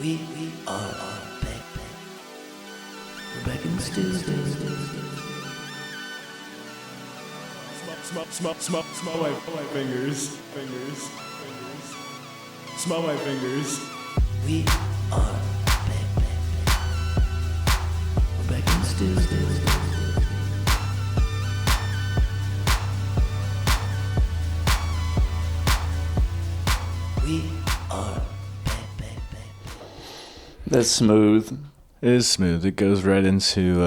We are back. We're back in the studio. Smell my fingers. Smell my fingers. We are back. We're back in the studio. We are back. That's smooth. It is smooth. It goes right into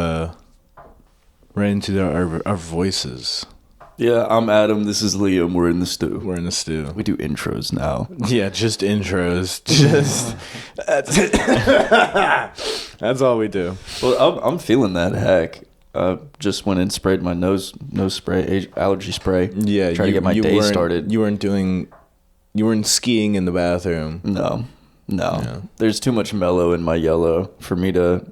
our voices. Yeah, I'm Adam. This is Liam. We're in the stew. We're in the stew. We do intros now. Yeah, just intros. That's all we do. Well, I'm feeling that. Heck, just went and sprayed my nose spray, allergy spray. Yeah, try to get my day started. You weren't skiing in the bathroom. No. Yeah. There's too much mellow in my yellow for me to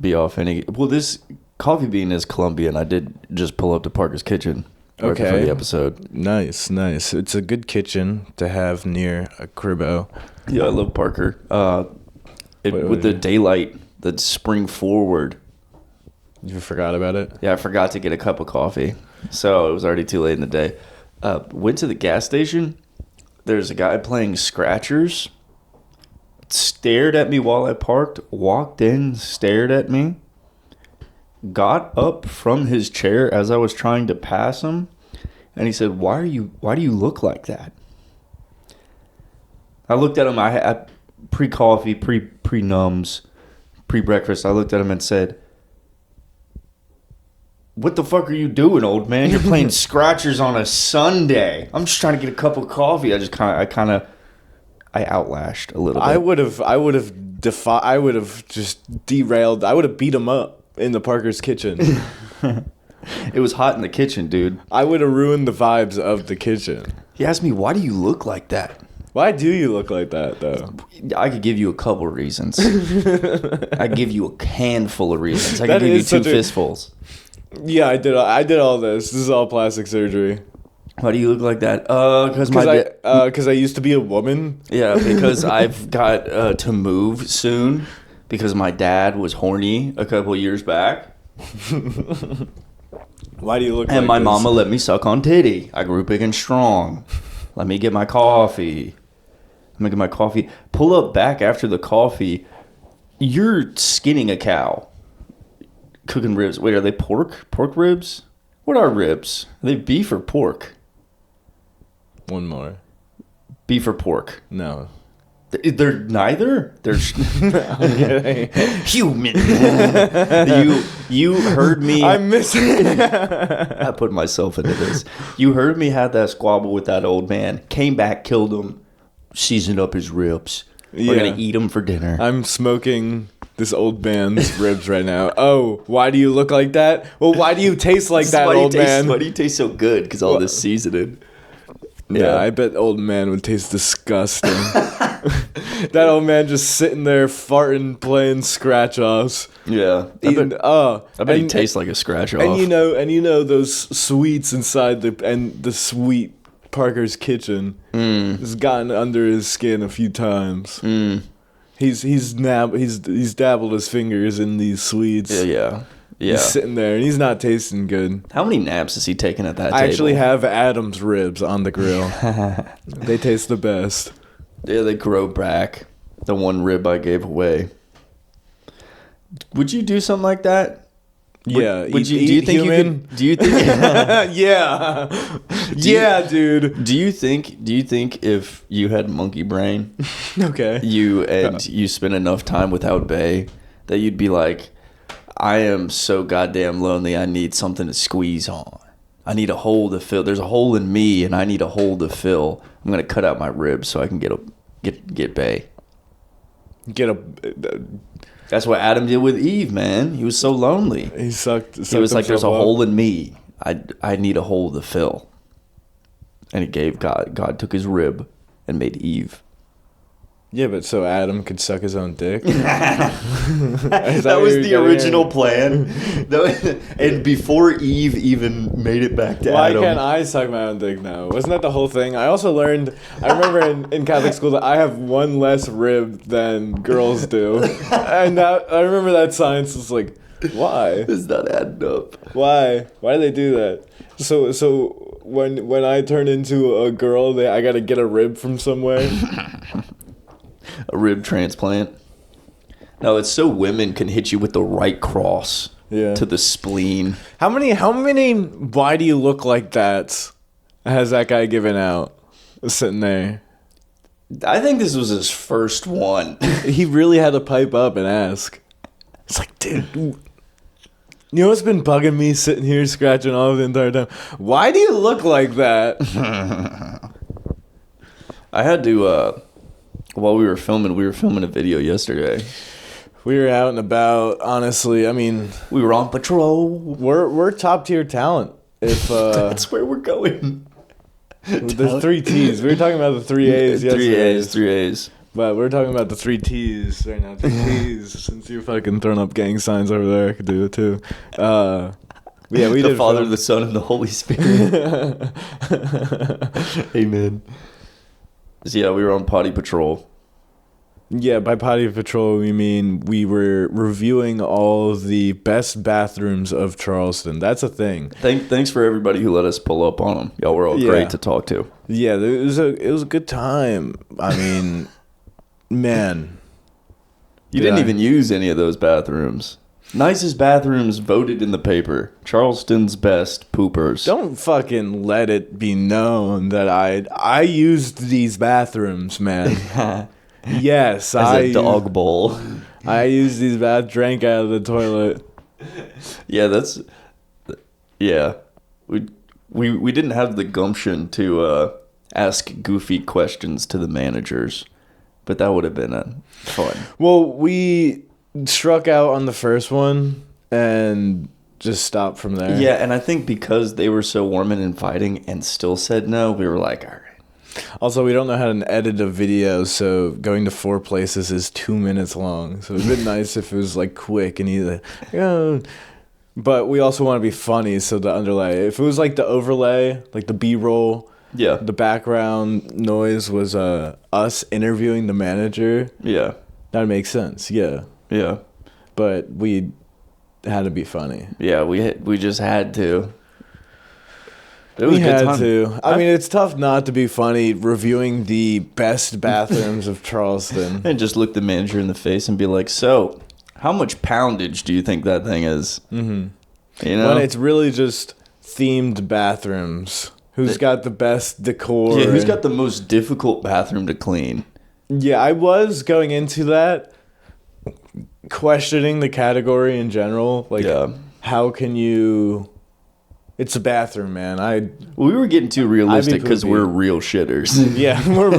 be off any. Well, this coffee bean is Colombian. I did just pull up to Parker's Kitchen. Right Okay. before the episode. Nice. It's a good kitchen to have near a cribbo. Yeah, I love Parker. What With the daylight, the spring forward. You forgot about it? Yeah, I forgot to get a cup of coffee, so it was already too late in the day. Went to the gas station. There's a guy playing scratchers. Stared at me while I parked. Walked in, stared at me. Got up from his chair as I was trying to pass him, and he said, why do you look like that? I looked at him. I had pre-coffee, pre-nums, pre-breakfast. I looked at him and said, what the fuck are you doing, old man? You're playing scratchers on a Sunday. I'm just trying to get a cup of coffee. I outlashed a little bit. I would have just derailed. I would have beat him up in the Parker's Kitchen. It was hot in the kitchen, dude. I would have ruined the vibes of the kitchen. He asked me, why do you look like that? Why do you look like that, though? I could give you a couple reasons. I give you a handful of reasons. I could give you two fistfuls. Yeah, I did all this. This is all plastic surgery. Why do you look like that? Because I used to be a woman. Yeah, because I've got to move soon. Because my dad was horny a couple years back. Why do you look like this? And my mama let me suck on titty. I grew big and strong. Let me get my coffee. Pull up back after the coffee. You're skinning a cow. Cooking ribs. Wait, are they pork? Pork ribs? What are ribs? Are they beef or pork? One more. Beef or pork? No. They're neither. They're human. You heard me. I'm missing. I put myself into this. You heard me have that squabble with that old man. Came back, killed him, seasoned up his ribs. We're gonna eat them for dinner. I'm smoking this old man's ribs right now. Oh, why do you look like that? Well, why do you taste like that, old man? Why do you taste so good? Because all this seasoning. Yeah, I bet old man would taste disgusting. That old man just sitting there farting, playing scratch offs. Yeah, I bet he tastes like a scratch off. And you know those sweets inside the sweet Parker's Kitchen has gotten under his skin a few times. He's dabbled his fingers in these sweets. Yeah. He's sitting there and he's not tasting good. How many naps has he taken at that table? I actually have Adam's ribs on the grill. They taste the best. Yeah, they grow back. The one rib I gave away. Would you do something like that? Yeah. Do you think human? Yeah. Dude. Do you think if you had monkey brain, Okay. you spent enough time without Bay, that you'd be like, I am so goddamn lonely. I need something to squeeze on. I need a hole to fill. There's a hole in me, and I need a hole to fill. I'm gonna cut out my ribs so I can get Bay. That's what Adam did with Eve, man. He was so lonely. He sucked. He was like, "There's a hole in me. I need a hole to fill." And he gave God. God took his rib and made Eve. Yeah, but so Adam could suck his own dick. That was the original plan. And before Eve even made it back to Why Adam. can't I suck my own dick now? Wasn't that the whole thing? I also learned, I remember in Catholic school that I have one less rib than girls do. And I remember that science was like, why? It's not adding up. Why? Why do they do that? So when I turn into a girl, I gotta get a rib from somewhere. A rib transplant. No, it's so women can hit you with the right cross to the spleen. How many why do you look like that has that guy given out sitting there? I think this was his first one. He really had to pipe up and ask. It's like, dude, you know what's been bugging me sitting here scratching off the entire time? Why do you look like that? I had to, while we were filming a video yesterday. We were out and about, honestly. I mean, We were on patrol. we're top tier talent. If That's where we're going. there's 3 T's. We were talking about the 3 A's yesterday. 3 A's. But we're talking about the 3 T's right now. 3 T's. Since you're fucking throwing up gang signs over there, I could do it too. Yeah, we The did. Father, film. the Son, and the Holy Spirit. Amen. So yeah, we were on potty patrol. Yeah, by potty patrol we mean we were reviewing all of the best bathrooms of Charleston. That's a thing. Thanks for everybody who let us pull up on them. Y'all were all Yeah. great to talk to. Yeah, it was a good time. I mean, man, You Did didn't I? even use any of those bathrooms. Nicest bathrooms voted in the paper. Charleston's best poopers. don't fucking let it be known that I used these bathrooms, man. Yes, As I a dog bowl. I used these drank out of the toilet. Yeah, yeah. We didn't have the gumption to ask goofy questions to the managers, but that would have been fun. Well, we struck out on the first one and just stopped from there. Yeah, and I think because they were so warm and inviting and still said no, we were like, all right. Also, we don't know how to edit a video, so going to 4 places is 2 minutes long. So it'd been nice if it was like quick and either. But we also want to be funny, so the underlay. If it was like the overlay, like the B-roll, Yeah. the background noise was us interviewing the manager, Yeah. that'd make sense. Yeah, Yeah. but we had to be funny. Yeah, we just had to. It was We a good had time. to. I mean, it's tough not to be funny reviewing the best bathrooms of Charleston. And just look the manager in the face and be like, so, how much poundage do you think that thing is? Mm-hmm. You know? When it's really just themed bathrooms. Who's got the best decor? Yeah, who's got the most difficult bathroom to clean? Yeah, I was going into that questioning the category in general. Like, Yeah. how can you... It's a bathroom, man. We were getting too realistic because poopy. we're real shitters. Yeah, I'm a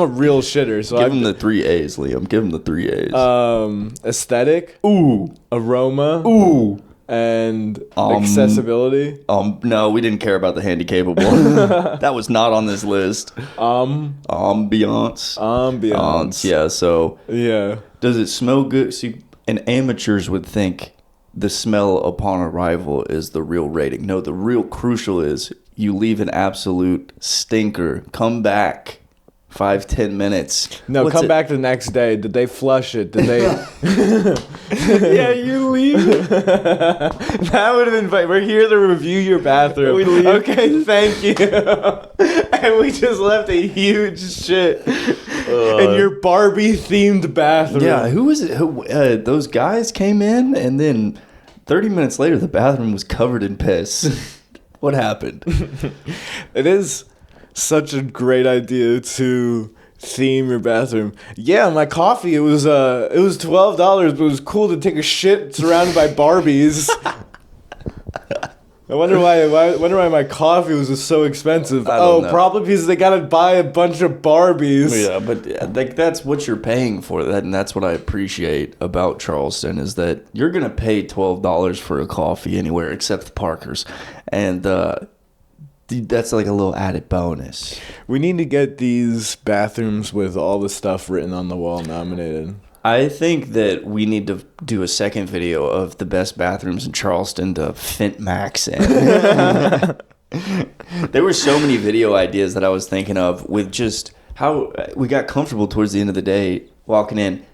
real shitter. So Give him the 3 A's, Liam. Give him the 3 A's. aesthetic, Ooh. aroma, Ooh. and accessibility. No, we didn't care about the handicapable. That was not on this list. Ambiance. Yeah, so Yeah. does it smell good? See, and amateurs would think the smell upon arrival is the real rating. No, the real crucial is you leave an absolute stinker. Come back 5-10 minutes. No, What's come it- back the next day. Did they flush it? Did they? Yeah, you leave. That would have been fun. We're here to review your bathroom. We leave. Okay, thank you. And we just left a huge shit in your Barbie themed bathroom. Yeah, who was it? Those guys came in, and then 30 minutes later, the bathroom was covered in piss. What happened? It is such a great idea to theme your bathroom. Yeah, my coffee, it was $12, but it was cool to take a shit surrounded by Barbies. I wonder why my coffee was just so expensive. I don't know. Probably because they gotta buy a bunch of Barbies. Yeah, but like that's what you're paying for. That, and that's what I appreciate about Charleston is that you're gonna pay $12 for a coffee anywhere except Parker's, and Dude, that's like a little added bonus. We need to get these bathrooms with all the stuff written on the wall nominated. I think that we need to do a second video of the best bathrooms in Charleston to Fint Max in. There were so many video ideas that I was thinking of with just how we got comfortable towards the end of the day walking in.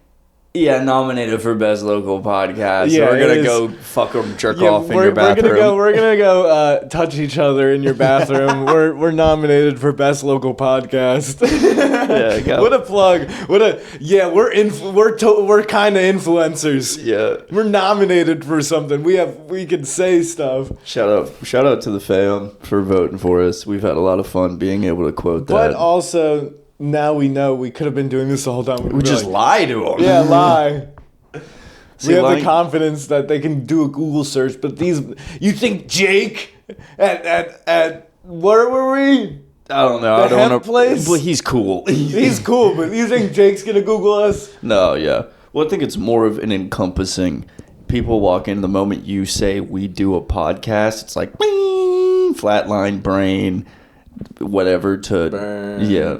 Yeah, nominated for best local podcast. Yeah, We're gonna it is. go fuck or jerk off in we're, your bathroom. We're gonna go touch each other in your bathroom. we're nominated for best local podcast. Yeah, go. What a plug! We're kind of influencers. Yeah. We're nominated for something. We can say stuff. Shout out to the fam for voting for us. We've had a lot of fun being able to quote that. But also now we know we could have been doing this the whole time. we just lie to them. Yeah, lie. See, We have lying- the confidence that they can do a Google search, but you think Jake at where were we? I don't know. The I don't hemp know. place? Well, he's cool. He's cool, but you think Jake's gonna Google us? No, yeah. Well, I think it's more of an encompassing. People walk in the moment you say we do a podcast. It's like bing, flatline brain, whatever. To Burn. yeah,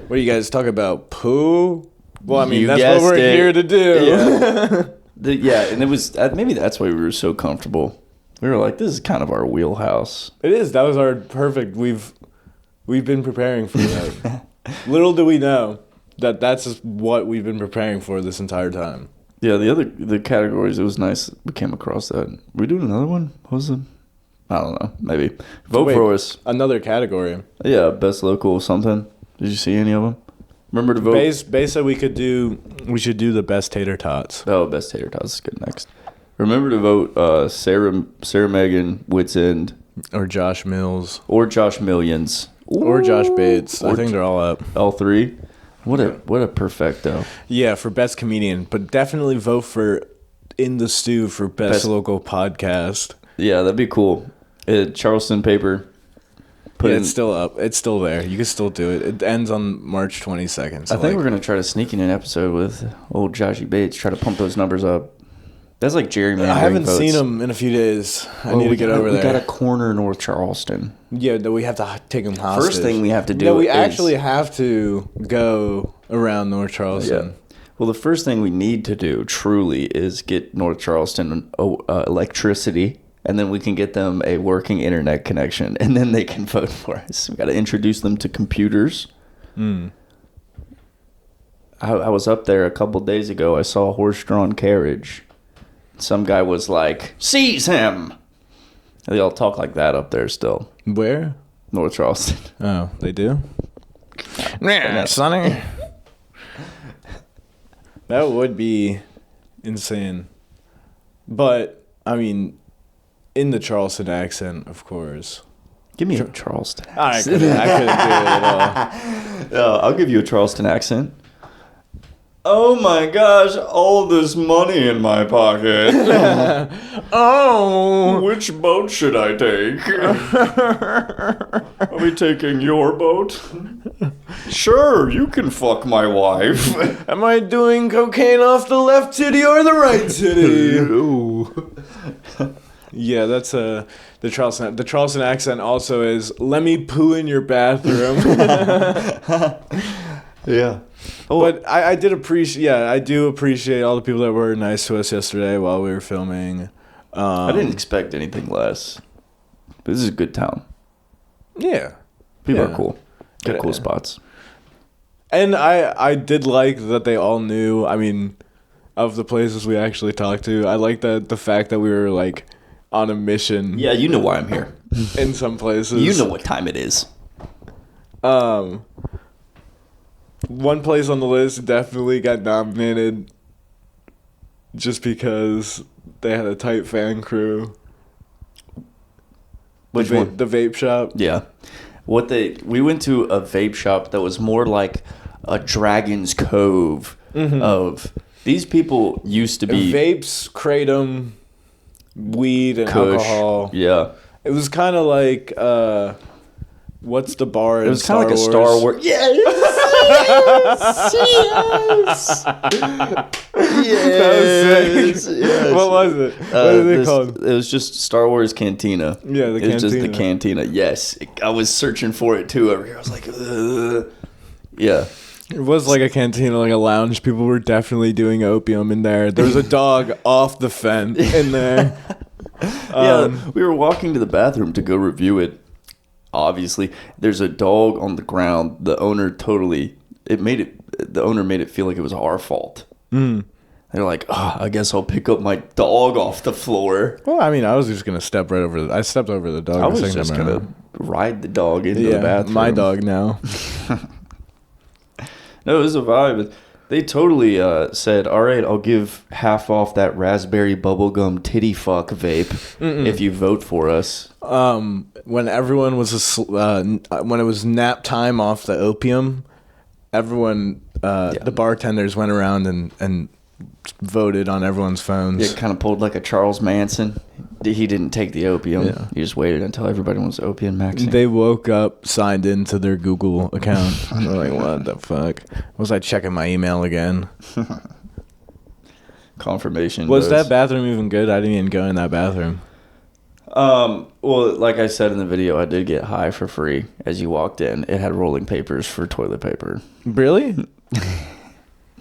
What do you guys talk about? Poo? Well, I mean You that's what guessed we're it. here to do. Yeah. Yeah, and it was maybe that's why we were so comfortable. We were like, this is kind of our wheelhouse. It is. That was our perfect. We've been preparing for that. Little do we know that that's what we've been preparing for this entire time. Yeah, the categories. It was nice. We came across that. We doing another one? What was it? I don't know. Maybe vote Wait, for us. Another category. Yeah, best local something. Did you see any of them? Remember to vote. Base said we should do the best tater tots. Oh, best tater tots is good next. Remember to vote Sarah Megan, Wits End, Or Josh Mills. or Josh Millions. Or Josh Bates. I Or think they're all up. All three. What a perfecto. Yeah, for best comedian. But definitely vote for In the Stew for best local podcast. Yeah, that'd be cool. Charleston paper. Yeah, it's still up. It's still there. You can still do it. It ends on March 22nd. So I think we're gonna try to sneak in an episode with old Joshy Bates. Try to pump those numbers up. That's like gerrymandering. I haven't votes. seen him in a few days. I need to get over there. We got to corner North Charleston. Yeah, that we have to take him hostage. First thing we have to do. No, we is, actually have to go around North Charleston. Yeah. Well, the first thing we need to do truly is get North Charleston electricity, and then we can get them a working internet connection, and then they can vote for us. We got to introduce them to computers. I was up there a couple days ago. I saw a horse-drawn carriage. Some guy was like, "Seize him!" They all talk like that up there still. Where? North Charleston. Oh, they do? Nah, Sonny. That would be insane. But, I mean, in the Charleston accent, of course. Give me a Charleston I accent. couldn't do it at all. I'll give you a Charleston accent. Oh my gosh, all this money in my pocket. Oh! Which boat should I take? Are we taking your boat? Sure, you can fuck my wife. Am I doing cocaine off the left titty or the right titty? Yeah, that's the Charleston. The Charleston accent also is, let me poo in your bathroom. Yeah. Oh, but I do appreciate all the people that were nice to us yesterday while we were filming. I didn't expect anything less. But this is a good town. Yeah. People Yeah. are cool. Got Yeah. cool spots. And I did like that they all knew, I mean, of the places we actually talked to. I like the fact that we were like on a mission Yeah, you know why I'm here. in some places. You know what time it is. One place on the list definitely got nominated just because they had a tight fan crew. Which one? The vape shop. Yeah. We went to a vape shop that was more like a Dragon's Cove of these people used to be Vapes, kratom, weed, and Kush. alcohol. Yeah. It was kind of like what's the bar? It was kind of like a Star Wars. Yes. Yes. was sick. Yes. What was it? What are they called? It was just Star Wars Cantina. Yeah, the It was just the Cantina. Cantina. Yes. I was searching for it too over here. I was like, ugh. Yeah. It was like a cantina, like a lounge. People were definitely doing opium in there. There was a dog off the fence in there. Yeah, we were walking to the bathroom to go review it. Obviously, there's a dog on the ground. The owner the owner made it feel like it was our fault. They're like, I guess I'll pick up my dog off the floor. Well, I mean, I was just gonna step right over. I stepped over the dog. I was the second just time gonna around. ride the dog into the bathroom. My dog now. No, it was a vibe. They totally said, all right, I'll give half off that raspberry bubblegum titty fuck vape if you vote for us. When everyone was when it was nap time off the opium, everyone the bartenders went around and voted on everyone's phones. It kind of pulled like a Charles Manson. He didn't take the opium. Yeah. He just waited until everybody was opium maxing. They woke up, signed into their Google account. They're like, what the fuck? Was I checking my email again? Confirmation. Was dose. that bathroom even good? I didn't even go in that bathroom. Well, like I said in the video, I did get high for free as you walked in. It had rolling papers for toilet paper. Really?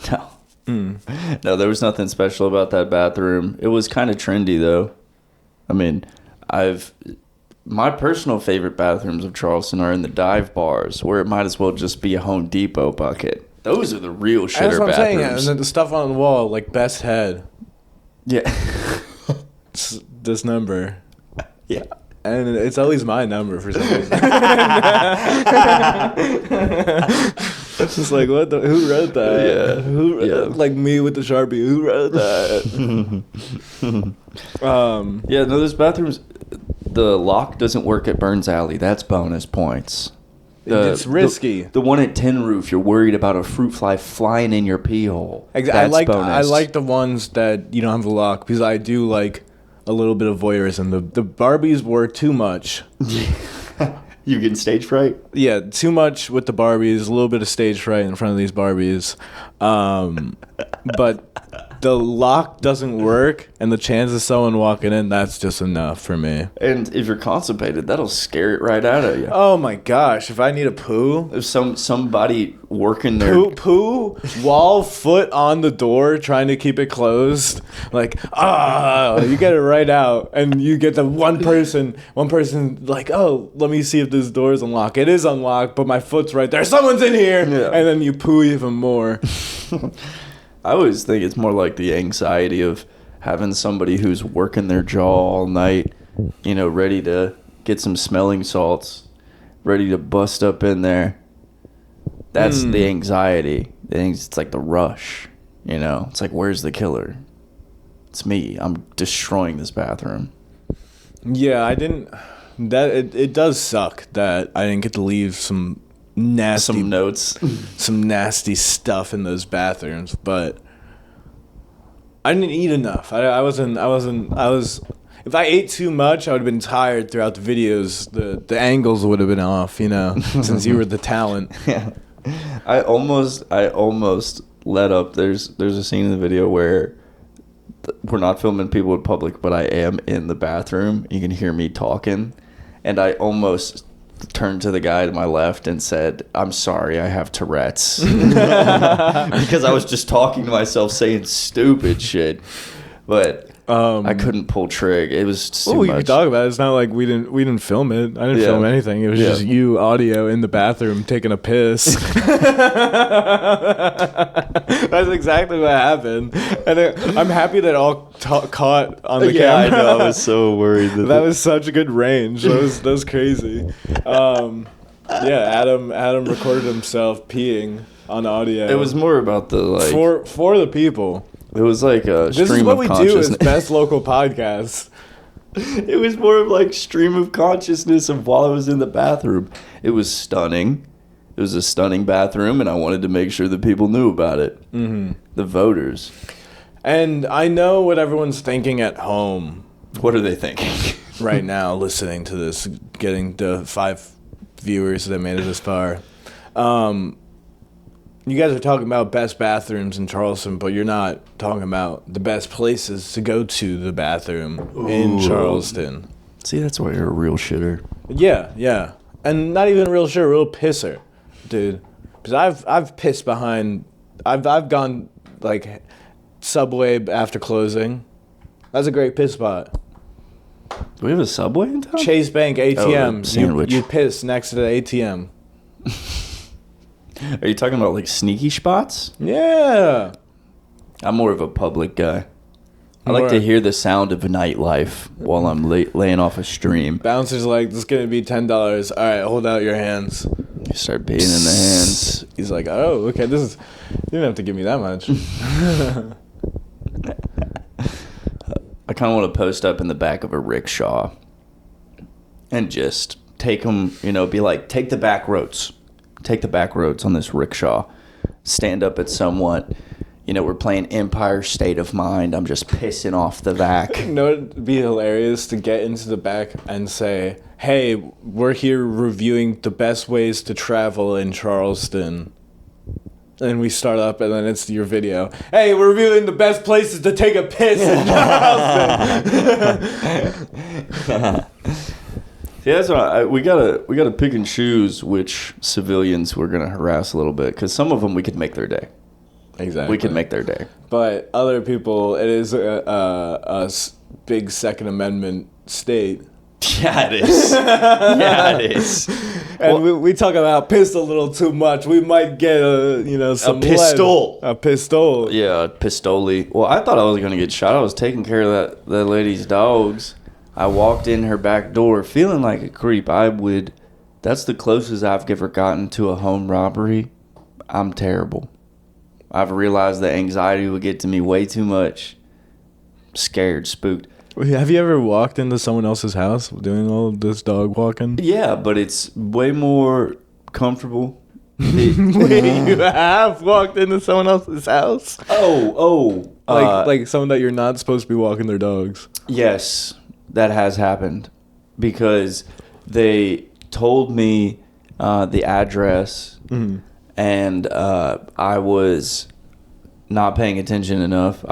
No. No, there was nothing special about that bathroom. It was kind of trendy, though. I mean, my personal favorite bathrooms of Charleston are in the dive bars, where it might as well just be a Home Depot bucket. Those are the real shitter That's what I'm saying. bathrooms. And then the stuff on the wall, like best head, Yeah. it's this number. Yeah. And it's always my number for some reason. It's just like, who wrote that? Yeah. Like me with the Sharpie, who wrote that? Yeah, no, those bathrooms, the lock doesn't work at Burns Alley. That's bonus points. It's risky. The one at Tin Roof, you're worried about a fruit fly flying in your pee hole. That's bonus. I like the ones that you don't have the lock because I do like a little bit of voyeurism. The Barbies were too much. You getting stage fright? Yeah, too much with the Barbies, a little bit of stage fright in front of these Barbies. But the lock doesn't work, and the chance of someone walking in, that's just enough for me. And if you're constipated, that'll scare it right out of you. Oh my gosh, if I need a poo, If somebody working their poo, wall foot on the door, trying to keep it closed, like, you get it right out, and you get the one person like, oh, let me see if this door is unlocked. It is unlocked, but my foot's right there. Someone's in here, Yeah. and then you poo even more. I always think it's more like the anxiety of having somebody who's working their jaw all night, ready to get some smelling salts, ready to bust up in there. That's the anxiety. It's like the rush, It's like, where's the killer? It's me. I'm destroying this bathroom. Yeah, I didn't. It does suck that I didn't get to leave some nasty Some notes. some nasty stuff in those bathrooms, but I didn't eat enough. I was if I ate too much, I would have been tired throughout the videos. The angles would have been off, since you were the talent. Yeah. I almost let up. There's a scene in the video where we're not filming people in public, but I am in the bathroom. You can hear me talking, and I almost turned to the guy to my left and said, I'm sorry, I have Tourette's. Because I was just talking to myself saying stupid shit. But I couldn't pull trig. It was too Well, we much. can talk about it. It's not like we didn't film it. I didn't film anything. It was just you audio in the bathroom taking a piss. That's exactly what happened. And I'm happy that all caught on the Yeah, I camera. know. I was so worried. That was such a good range. That was crazy. Adam recorded himself peeing on audio. It was more about the, like... for the people. It was like a This stream is what of we do consciousness. as best local podcasts. It was more of like stream of consciousness of while I was in the bathroom. It was stunning. It was a stunning bathroom, and I wanted to make sure that people knew about it. Mm-hmm. The voters. And I know what everyone's thinking at home What are they thinking? right now, listening to this, getting the 5 viewers that made it this far. You guys are talking about best bathrooms in Charleston, but you're not talking about the best places to go to the bathroom in Charleston. See, that's why you're a real shitter. Yeah. And not even a real shitter, a real pisser, dude. Because I've pissed behind... I've gone, like, Subway after closing. That's a great piss spot. Do we have a Subway in town? Chase Bank ATM. Sandwich. You piss next to the ATM. Are you talking about like sneaky spots? Yeah. I'm more of a public guy. I like More- to hear the sound of nightlife while I'm laying off a stream. Bouncer's like, this is going to be $10. All right, hold out your hands. You start being in the hands. He's like, oh, okay, this is... You don't have to give me that much. I kind of want to post up in the back of a rickshaw and just take them, be like, take the back roads. Take the back roads on this rickshaw. Stand up at someone. We're playing Empire State of Mind. I'm just pissing off the back. You know, it'd be hilarious to get into the back and say, hey, we're here reviewing the best ways to travel in Charleston. And we start up, and then it's your video. Hey, we're reviewing the best places to take a piss in Charleston. Yeah, that's what we gotta pick and choose which civilians we're gonna harass a little bit, because some of them we could make their day. Exactly. We could make their day. But other people, it is a big Second Amendment state. Yeah, it is. Yeah, it is. And we talk about piss a little too much. We might get some pistol. A pistol. Yeah, pistoli. Well, I thought I was gonna get shot. I was taking care of that lady's dogs. I walked in her back door feeling like a creep. That's the closest I've ever gotten to a home robbery. I'm terrible. I've realized that anxiety would get to me way too much. Scared, spooked. Have you ever walked into someone else's house doing all of this dog walking? Yeah, but it's way more comfortable. You have walked into someone else's house? Like someone that you're not supposed to be walking their dogs. Yes, that has happened because they told me the address, and I was not paying attention enough.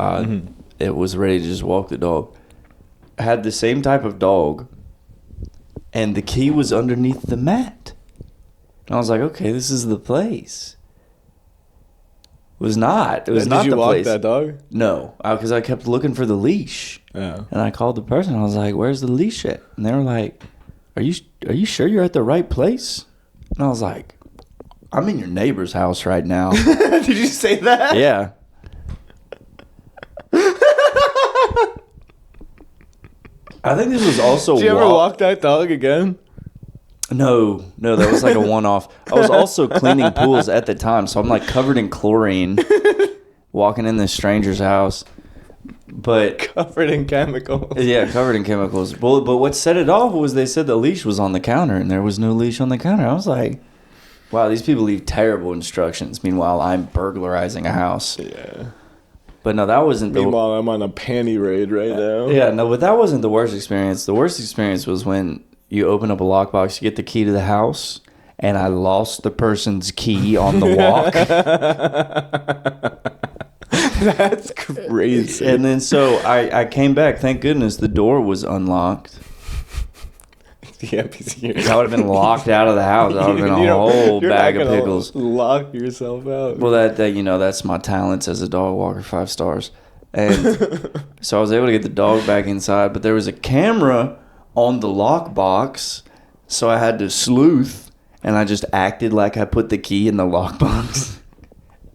It was ready to just walk the dog. I had the same type of dog, and the key was underneath the mat. And I was like, okay, this is the place. It was not. It was not the place. Did you walk that dog? No, because I kept looking for the leash. Yeah. And I called the person. I was like, "Where's the leash at?" And they were like, "Are you sure you're at the right place?" And I was like, "I'm in your neighbor's house right now." Did you say that? Yeah. I think this was also. Did you ever walk that dog again? No, that was like a one-off. I was also cleaning pools at the time, so I'm like covered in chlorine, walking in this stranger's house. But Covered in chemicals. yeah, covered in chemicals. But what set it off was they said the leash was on the counter, and there was no leash on the counter. I was like, wow, these people leave terrible instructions. Meanwhile, I'm burglarizing a house. Yeah. But no, that wasn't the... Meanwhile, I'm on a panty raid right now. Yeah, no, but that wasn't the worst experience. The worst experience was when you open up a lockbox, you get the key to the house, and I lost the person's key on the walk. That's crazy. And then so I came back. Thank goodness the door was unlocked. Yeah, because I would have been locked out of the house. I would have been a whole bag of pickles. Lock yourself out. Well, that's my talents as a dog walker, 5 stars. And so I was able to get the dog back inside, but there was a camera on the lockbox, so I had to sleuth, and I just acted like I put the key in the lockbox.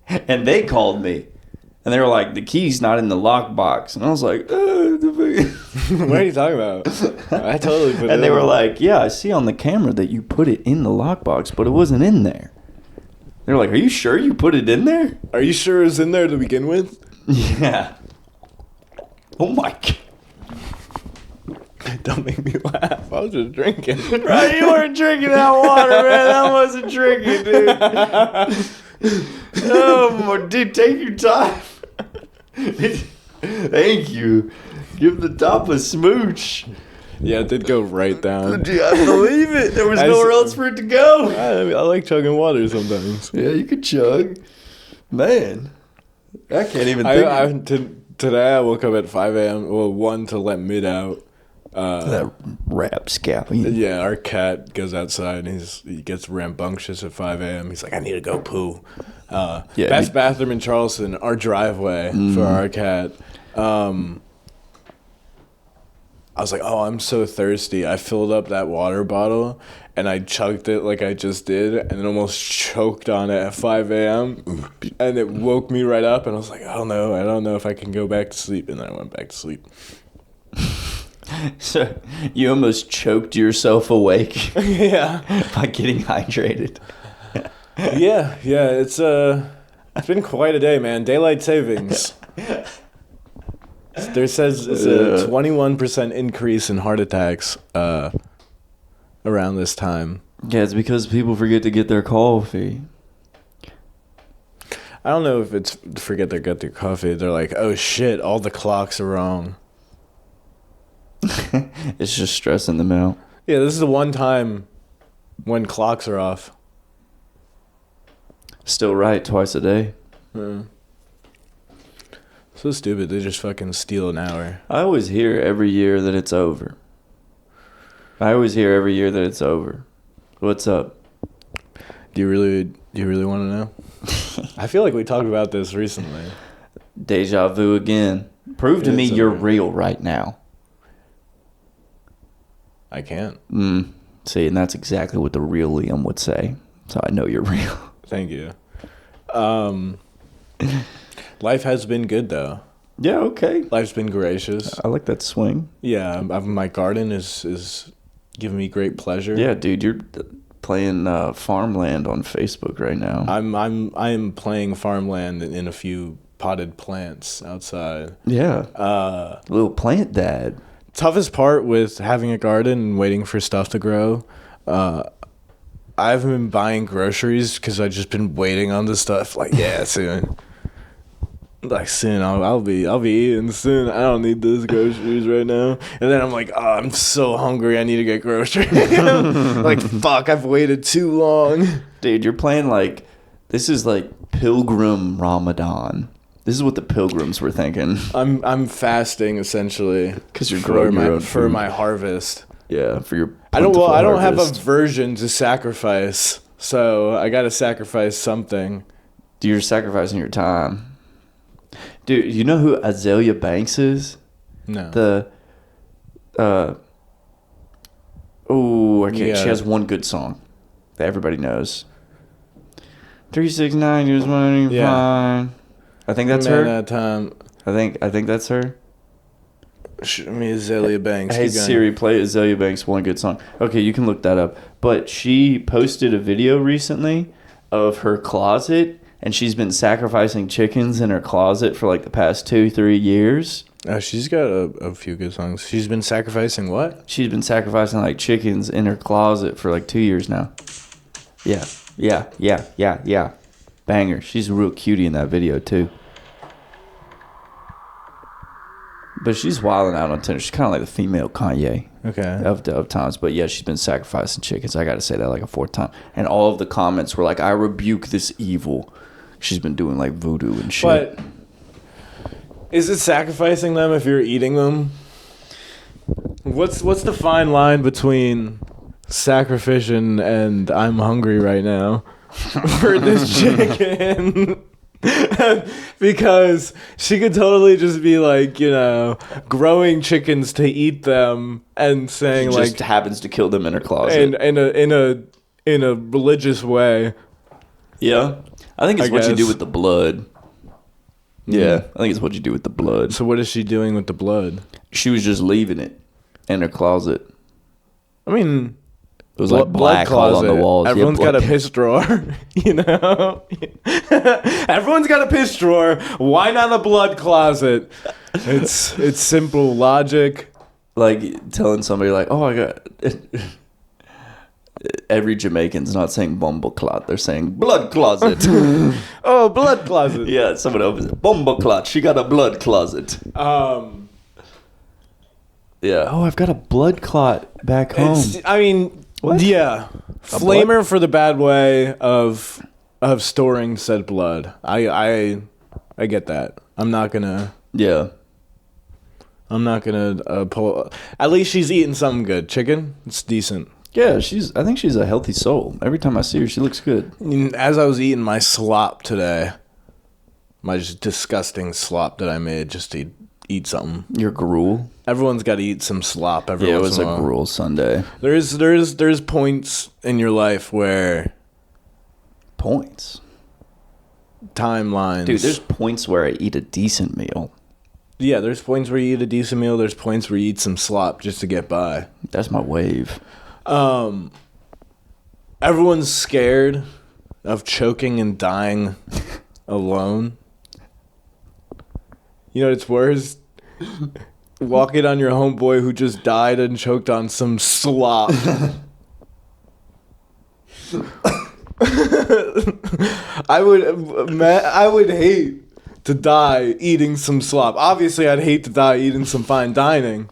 And they called me, and they were like, "The key's not in the lockbox," and I was like, What are you talking about? I totally put it and they in. were like, "Yeah, I see on the camera that you put it in the lockbox, but it wasn't in there." They were like, "Are you sure you put it in there?" Are you sure it's in there to begin with? Yeah. Oh my God. Don't make me laugh. I was just drinking. Right, you weren't drinking that water, man. That wasn't drinking, dude. Oh, dude, take your time. Thank you. Give the top a smooch. Yeah, it did go right down. Dude, I believe it. There was nowhere else for it to go. I like chugging water sometimes. Yeah, you could chug. Man, I can't even think. Today I woke up at 5 a.m. Well, 1 to let Mid out. That rapscallion. Yeah, our cat goes outside and he gets rambunctious at 5 a.m. He's like, I need to go poo. Best bathroom in Charleston, our driveway for our cat. I was like, oh, I'm so thirsty. I filled up that water bottle and I chugged it like I just did and then almost choked on it at 5 a.m. And it woke me right up and I was like, oh no, I don't know if I can go back to sleep. And then I went back to sleep. So you almost choked yourself awake Yeah. by getting hydrated. Yeah, it's been quite a day, man. Daylight savings. There says it's a 21% increase in heart attacks around this time. Yeah, it's because people forget to get their coffee. I don't know if it's forget they got their coffee. They're like, oh shit, all the clocks are wrong. It's just stressing them out. Yeah, this is the one time when clocks are off. Still right twice a day. So stupid. They just fucking steal an hour. I always hear every year that it's over. What's up? Do you really want to know? I feel like we talked about this recently. Deja vu again. Prove to me you're real right now. I can't. See, and that's exactly what the real Liam would say. So I know you're real. Thank you. Life has been good though. Yeah, okay. Life's been gracious. I like that swing. Yeah, my garden is giving me great pleasure. Yeah, dude, you're playing Farmland on Facebook right now. I'm playing Farmland in a few potted plants outside. Yeah. Little plant dad. Toughest part with having a garden and waiting for stuff to grow, I haven't been buying groceries because I've just been waiting on the stuff. Like, yeah, soon. Like, soon I'll be eating soon. I don't need those groceries right now. And then I'm like, oh, I'm so hungry. I need to get groceries. Like, fuck, I've waited too long. Dude, you're playing like, this is like Pilgrim Ramadan. This is what the pilgrims were thinking. I'm fasting essentially because you're growing your own for food. my harvest. Yeah, for your. I don't have a harvest. version to sacrifice, so I got to sacrifice something. Dude, you're sacrificing your time. Dude, you know who Azalea Banks is? No. I can't. Yeah. She has one good song that everybody knows. 369 is money fine. I think that's her. That time. I think that's her. Show me Azalea Banks. Hey Keep going. Siri, play Azalea Banks' one good song. Okay, you can look that up. But she posted a video recently of her closet, and she's been sacrificing chickens in her closet for like the past 2-3 years. Oh, she's got a few good songs. She's been sacrificing what? She's been sacrificing like chickens in her closet for like 2 years now. Yeah. Banger. She's a real cutie in that video too. But she's wilding out on Tinder. She's kind of like the female Kanye Okay. of times. But yeah, she's been sacrificing chickens. I got to say that like a fourth time. And all of the comments were like, I rebuke this evil. She's been doing like voodoo and shit. But is it sacrificing them if you're eating them? What's the fine line between sacrificing and I'm hungry right now for this chicken? Because she could totally just be like, growing chickens to eat them and saying She like just happens to kill them in her closet. in a religious way. Yeah. I think it's I what you do guess. with the blood. Yeah, I think it's what you do with the blood. So what is she doing with the blood? She was just leaving it in her closet. I mean, It was like black all on the walls. Everyone's Yeah, got a piss drawer, Everyone's got a piss drawer. Why not a blood closet? It's simple logic. like telling somebody like, "Oh, I got." Every Jamaican's not saying bumbleclot; they're saying blood closet. Oh, blood closet. Yeah, someone opens it. Bumbleclot. She got a blood closet. Yeah. Oh, I've got a blood clot back home. I mean, What? yeah. Flamer for the bad way of of storing said blood. I get that. I'm not gonna pull. At least she's eating something good. Chicken, it's decent. Yeah, I think she's a healthy soul. Every time I see her, she looks good. As I was eating my slop today, my just disgusting slop that I made just to eat something. Your gruel? Everyone's got to eat some slop every Yeah, it once was in a a while. gruel Sunday. There's points in your life where Points. timelines. Dude, there's points where I eat a decent meal. Yeah, there's points where you eat a decent meal. There's points where you eat some slop just to get by. That's my wave. Everyone's scared of choking and dying alone. You know what's worse? Walking on your homeboy who just died and choked on some slop. I would hate to die eating some slop. Obviously, I'd hate to die eating some fine dining.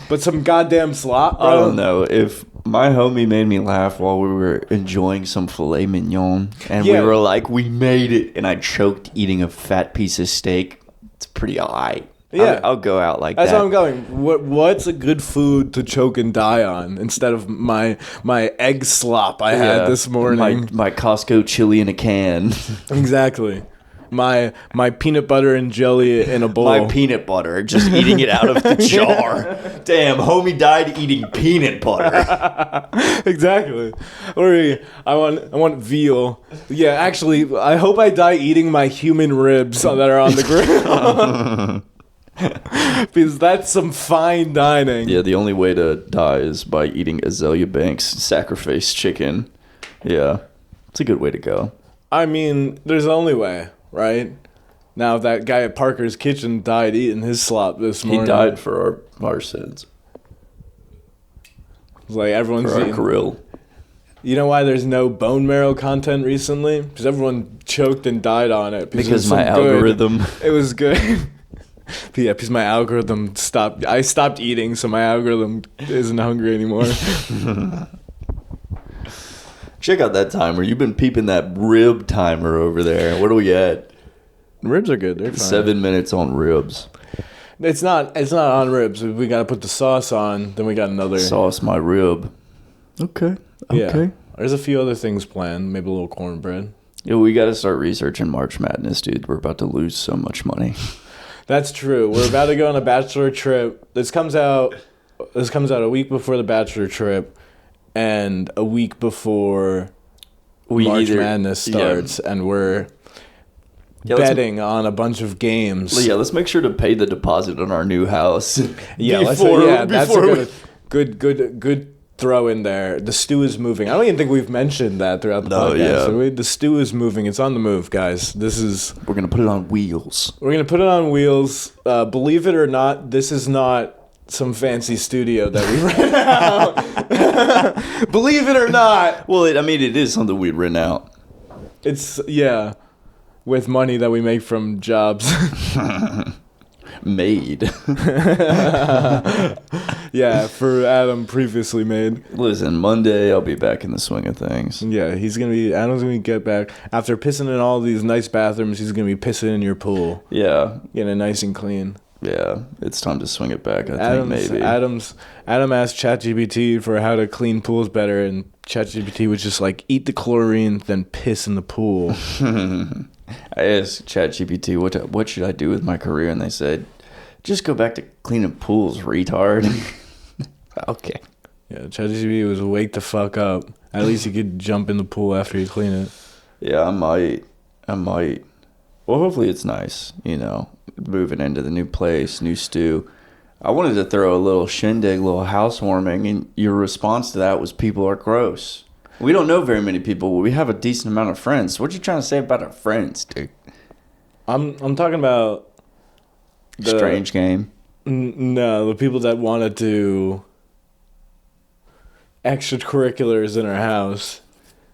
But some goddamn slop, bro? I don't know. If my homie made me laugh while we were enjoying some filet mignon, and Yeah. we were like, we made it, and I choked eating a fat piece of steak, it's pretty alright. Yeah. I'll go out like That's that. how I'm going. What's a good food to choke and die on instead of my egg slop I had this morning? My Costco chili in a can. Exactly. My peanut butter and jelly in a bowl. My peanut butter, just eating it out of the jar. Damn, homie died eating peanut butter. Exactly. Or I want veal. Yeah, actually, I hope I die eating my human ribs that are on the grill. Because that's some fine dining. Yeah, the only way to die is by eating Azalea Banks sacrifice chicken. Yeah, it's a good way to go. I mean, there's the only way, right? Now, that guy at Parker's Kitchen died eating his slop this morning. He died for our sins. It's like everyone's For our eating. grill. You know why there's no bone marrow content recently? Because everyone choked and died on it. Because it was my so good. algorithm. It was good. But yeah, because my algorithm stopped. I stopped eating, so my algorithm isn't hungry anymore. Check out that timer. You've been peeping that rib timer over there. What are we at? Ribs are good. They're fine. 7 minutes on ribs. It's not on ribs. We got to put the sauce on. Then we got another. Sauce my rib. Okay. Yeah. Okay. There's a few other things planned. Maybe a little cornbread. Yeah, we got to start researching March Madness, dude. We're about to lose so much money. That's true. We're about to go on a bachelor trip. This comes out a week before the bachelor trip, and a week before March Madness starts, and we're betting on a bunch of games. Yeah, let's make sure to pay the deposit on our new house. Yeah, that's a good throw in there. The stew is moving. I don't even think we've mentioned that throughout the podcast. Yeah. So the stew is moving. It's on the move, guys. We're gonna put it on wheels. We're gonna put it on wheels. Believe it or not, this is not some fancy studio that we rent out. Believe it or not, Well, it is something we'd rent out. it's with money that we make from jobs. Made. Yeah, for Adam previously made. Listen, Monday I'll be back in the swing of things. Yeah, Adam's gonna get back after pissing in all these nice bathrooms. He's gonna be pissing in your pool, Yeah, getting it nice and clean. yeah. It's time to swing it back. I think maybe. Adam asked ChatGPT for how to clean pools better, and ChatGPT was just like, eat the chlorine, then piss in the pool. I asked ChatGPT what should I do with my career, and they said, just go back to cleaning pools, retard. Okay. Yeah, ChatGPT was wake the fuck up. At least you could jump in the pool after you clean it. Yeah, I might. Well, hopefully it's nice, moving into the new place, new stew. I wanted to throw a little shindig, little housewarming, and your response to that was people are gross. We don't know very many people, but we have a decent amount of friends. What you trying to say about our friends, dude? I'm talking about Strange game. No, the people that want to do extracurriculars in our house.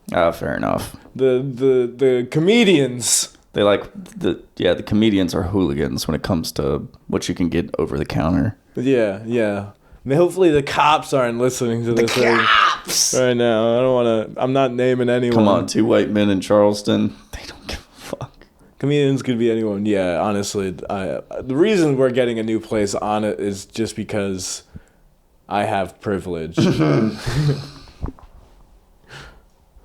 Fair enough. The comedians. They the comedians are hooligans when it comes to what you can get over the counter. Yeah. I mean, hopefully the cops aren't listening to this. right now. I don't want to. I'm not naming anyone. Come on, 2 white men in Charleston. They don't give a fuck. Comedians could be anyone. Yeah, honestly, the reason we're getting a new place on it is just because I have privilege.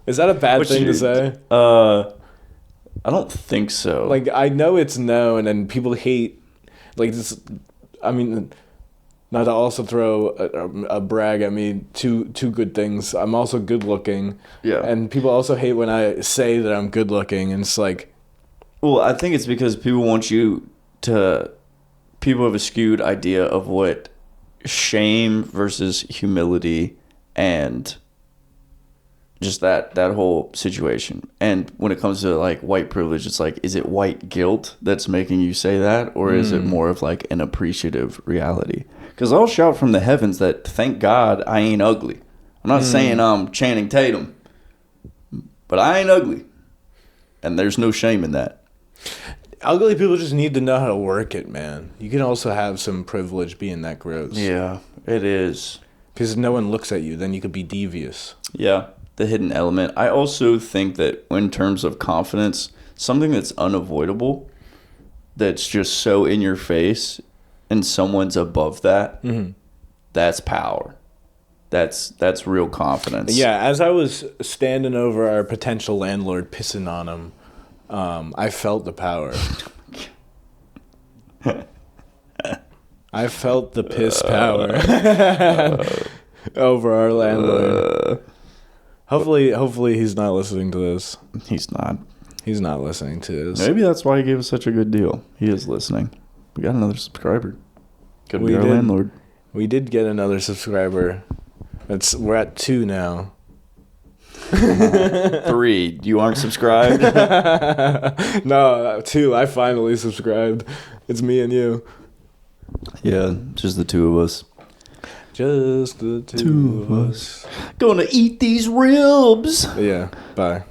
Is that a bad What thing you- to say? I don't think so. Like, I know it's known, and people hate, like, this. I mean, not to also throw a brag at me. Two good things. I'm also good looking. Yeah. And people also hate when I say that I'm good looking, and it's like, Well, I think it's because people want you to. People have a skewed idea of what shame versus humility and just that whole situation. And when it comes to like white privilege, it's like, is it white guilt that's making you say that, or is it more of like an appreciative reality? Because I'll shout from the heavens that thank God I ain't ugly. I'm not saying I'm Channing Tatum, but I ain't ugly, and there's no shame in that. ugly people just need to know how to work it, man. You can also have some privilege being that gross. Yeah, it is. Because if no one looks at you, then you could be devious. Yeah, the hidden element. I also think that in terms of confidence, something that's unavoidable, that's just so in your face, and someone's above that, that's power. That's real confidence. Yeah, as I was standing over our potential landlord pissing on him, I felt the power. I felt the piss power over our landlord. Hopefully he's not listening to this. He's not. He's not listening to this. Maybe that's why he gave us such a good deal. He is listening. We got another subscriber. Could We be our did. landlord. We did get another subscriber. We're at 2 now. 3. You aren't subscribed? No, 2. I finally subscribed. It's me and you. Yeah, just the 2 of us. Just the two of us. Gonna eat these ribs. Yeah, bye.